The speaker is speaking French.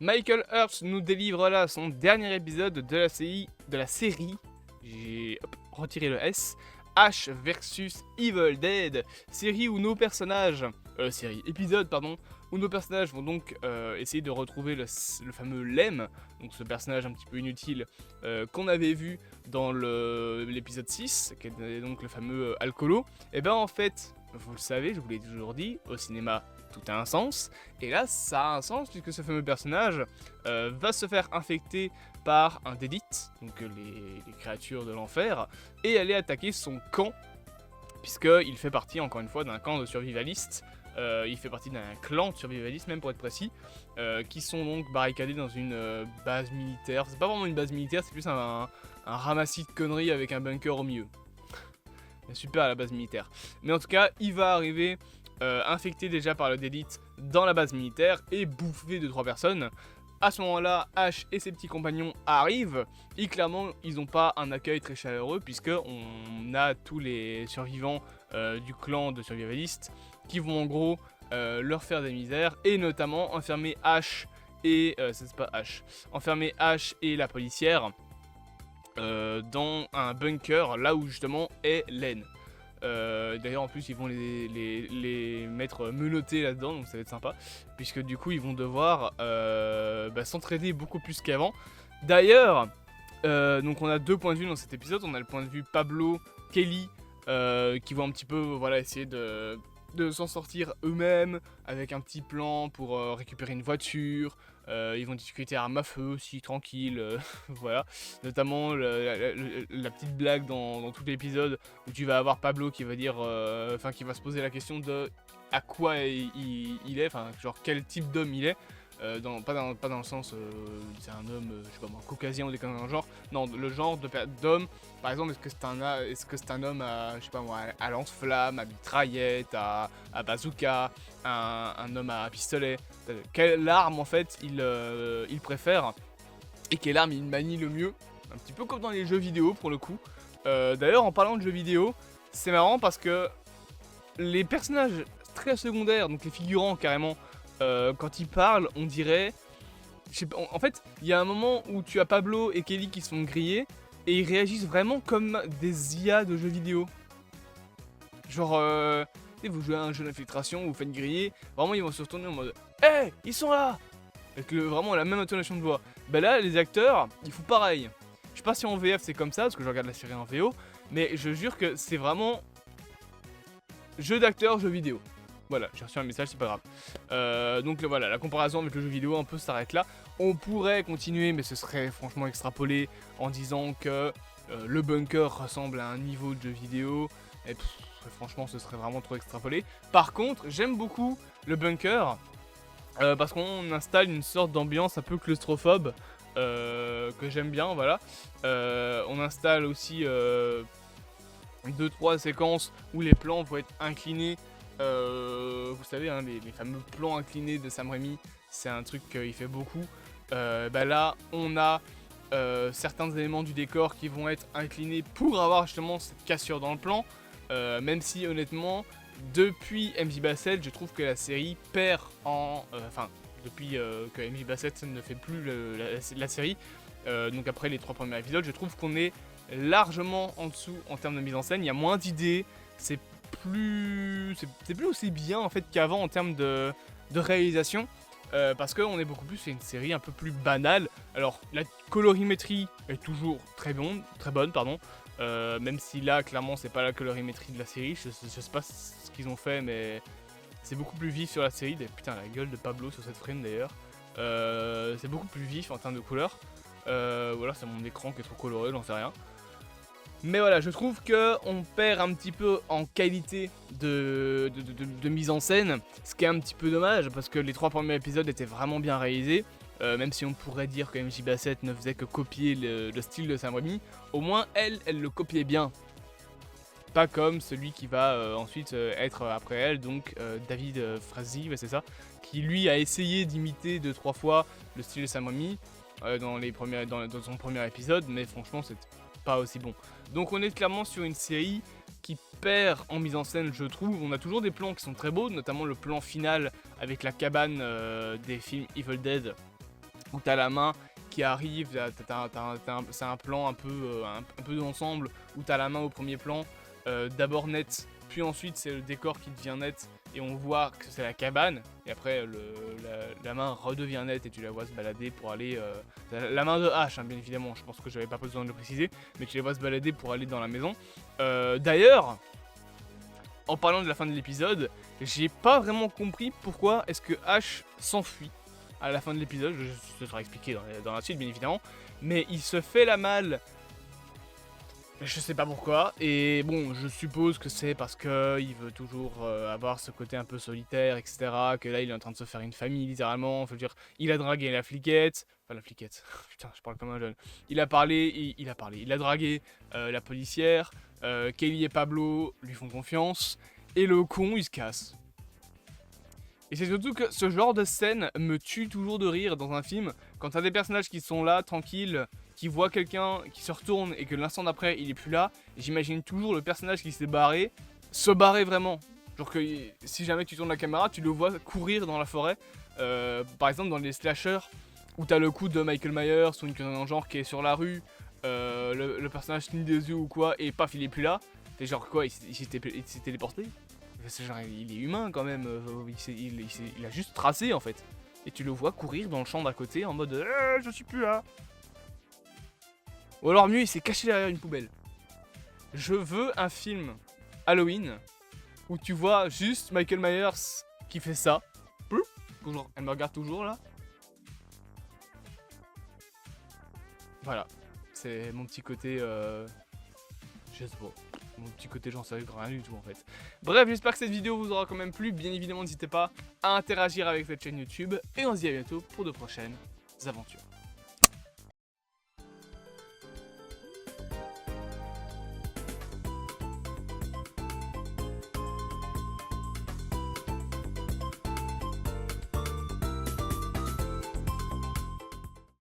Michael Hurst nous délivre là son dernier épisode de la série, j'ai retiré le S, Ash versus Evil Dead, épisode où nos personnages vont donc essayer de retrouver le fameux Lem, donc ce personnage un petit peu inutile qu'on avait vu dans l'épisode 6, qui est donc le fameux alcoolo. Et ben en fait, vous le savez, je vous l'ai toujours dit, au cinéma tout a un sens, et là ça a un sens puisque ce fameux personnage va se faire infecter par un Dédite, donc les créatures de l'enfer, et aller attaquer son camp, puisqu'il fait partie encore une fois d'un camp de survivalistes. Il fait partie d'un clan de survivalistes, même pour être précis, qui sont donc barricadés dans une base militaire. C'est pas vraiment une base militaire, c'est plus un ramassis de conneries avec un bunker au milieu. Super à la base militaire. Mais en tout cas, il va arriver infecté déjà par le Dédite dans la base militaire et bouffé de 3 personnes. À ce moment-là, Ash et ses petits compagnons arrivent et clairement, ils n'ont pas un accueil très chaleureux puisqu'on a tous les survivants du clan de survivalistes qui vont en gros leur faire des misères et notamment enfermer Ash et enfermer Ash et la policière dans un bunker là où justement est Len. D'ailleurs en plus ils vont les mettre menottés là-dedans, donc ça va être sympa puisque du coup ils vont devoir s'entraider beaucoup plus qu'avant. D'ailleurs donc on a 2 points de vue dans cet épisode. On a le point de vue Pablo, Kelly qui vont un petit peu essayer de s'en sortir eux-mêmes avec un petit plan pour récupérer une voiture. Ils vont discuter armes à feu aussi, tranquille, voilà. Notamment la petite blague dans tout l'épisode où tu vas avoir Pablo qui va dire, qui va se poser la question de à quoi il est, genre quel type d'homme il est. Pas dans le sens c'est un homme, je sais pas moi, caucasien ou des conneries dans le genre. Non, le genre d'homme, par exemple, est-ce que c'est un homme à, je sais pas moi, à lance-flamme, à mitraillette, à bazooka, un homme à pistolet. Quelle arme en fait il préfère et quelle arme il manie le mieux. Un petit peu comme dans les jeux vidéo pour le coup. D'ailleurs, en parlant de jeux vidéo, c'est marrant parce que les personnages très secondaires, donc les figurants carrément, quand ils parlent, on dirait... En fait, il y a un moment où tu as Pablo et Kelly qui sont grillés et ils réagissent vraiment comme des IA de jeux vidéo. Genre, vous jouez à un jeu d'infiltration, vous faites griller, vraiment ils vont se retourner en mode « Hey, ils sont là !» Avec vraiment la même intonation de voix. Bah là, les acteurs, ils font pareil. Je sais pas si en VF c'est comme ça, parce que je regarde la série en VO, mais je jure que c'est vraiment jeu d'acteur, jeu vidéo. Voilà, j'ai reçu un message, c'est pas grave. Donc voilà, la comparaison avec le jeu vidéo un peu s'arrête là. On pourrait continuer, mais ce serait franchement extrapolé en disant que le bunker ressemble à un niveau de jeu vidéo. Et franchement, ce serait vraiment trop extrapolé. Par contre, j'aime beaucoup le bunker parce qu'on installe une sorte d'ambiance un peu claustrophobe que j'aime bien, voilà. On installe aussi 2-3 séquences où les plans vont être inclinés. Vous savez, hein, les fameux plans inclinés de Sam Raimi, c'est un truc qu'il fait beaucoup. Là, on a certains éléments du décor qui vont être inclinés pour avoir justement cette cassure dans le plan. Même si honnêtement, depuis MJ Bassett, je trouve que la série perd depuis que MJ Bassett ne fait plus la série, donc après les 3 premiers épisodes, je trouve qu'on est largement en dessous en termes de mise en scène. Il y a moins d'idées, c'est plus aussi bien en fait qu'avant en termes de réalisation. Parce qu'on est beaucoup plus, c'est une série un peu plus banale. Alors la colorimétrie est toujours très bonne, même si là clairement c'est pas la colorimétrie de la série. Je sais pas ce qu'ils ont fait, mais c'est beaucoup plus vif sur la série. Putain, la gueule de Pablo sur cette frame d'ailleurs. C'est beaucoup plus vif en termes de couleur. Voilà, c'est mon écran qui est trop coloré, j'en sais rien. Mais voilà, je trouve qu'on perd un petit peu en qualité de mise en scène, ce qui est un petit peu dommage parce que les 3 premiers épisodes étaient vraiment bien réalisés. Même si on pourrait dire que MJ Bassett ne faisait que copier le style de Sam Raimi, au moins elle le copiait bien. Pas comme celui qui va ensuite être après elle, donc David Frazee, c'est ça, qui lui a essayé d'imiter 2-3 fois le style de Sam Raimi dans son premier épisode, mais franchement c'est pas aussi bon. Donc on est clairement sur une série qui perd en mise en scène, je trouve. On a toujours des plans qui sont très beaux, notamment le plan final avec la cabane des films Evil Dead, où t'as la main qui arrive, c'est un plan un peu d'ensemble, où t'as la main au premier plan, d'abord net, puis ensuite c'est le décor qui devient net, et on voit que c'est la cabane, et après la main redevient nette et tu la vois se balader pour aller... la main de H, hein, bien évidemment, je pense que j'avais pas besoin de le préciser, mais tu la vois se balader pour aller dans la maison. D'ailleurs, en parlant de la fin de l'épisode, j'ai pas vraiment compris pourquoi est-ce que H s'enfuit à la fin de l'épisode, je te serai expliqué dans la suite bien évidemment, mais il se fait la malle, je sais pas pourquoi, et bon, je suppose que c'est parce qu'il veut toujours avoir ce côté un peu solitaire, etc., que là il est en train de se faire une famille littéralement, faut dire, il a dragué la fliquette, enfin la fliquette, putain je parle comme un jeune, il a dragué la policière, Kelly et Pablo lui font confiance, et le con il se casse. Et c'est surtout que ce genre de scène me tue toujours de rire dans un film, quand t'as des personnages qui sont là, tranquilles, qui voient quelqu'un qui se retourne et que l'instant d'après il est plus là, j'imagine toujours le personnage qui s'est barré, se barrer vraiment. Genre que si jamais tu tournes la caméra, tu le vois courir dans la forêt. Par exemple dans les slashers, où t'as le coup de Michael Myers ou une connerie dans le genre qui est sur la rue, le personnage cligne des yeux ou quoi, et paf il est plus là. T'es genre quoi, il s'est téléporté? C'est genre, il est humain quand même, il a juste tracé en fait. Et tu le vois courir dans le champ d'à côté en mode je suis plus là. Ou alors mieux, il s'est caché derrière une poubelle. Je veux un film Halloween où tu vois juste Michael Myers qui fait ça. Genre, elle me regarde toujours là. Voilà, c'est mon petit côté, je sais pas. Mon petit côté j'en savais rien du tout en fait. Bref, j'espère que cette vidéo vous aura quand même plu. Bien évidemment, n'hésitez pas à interagir avec cette chaîne YouTube. Et on se dit à bientôt pour de prochaines aventures.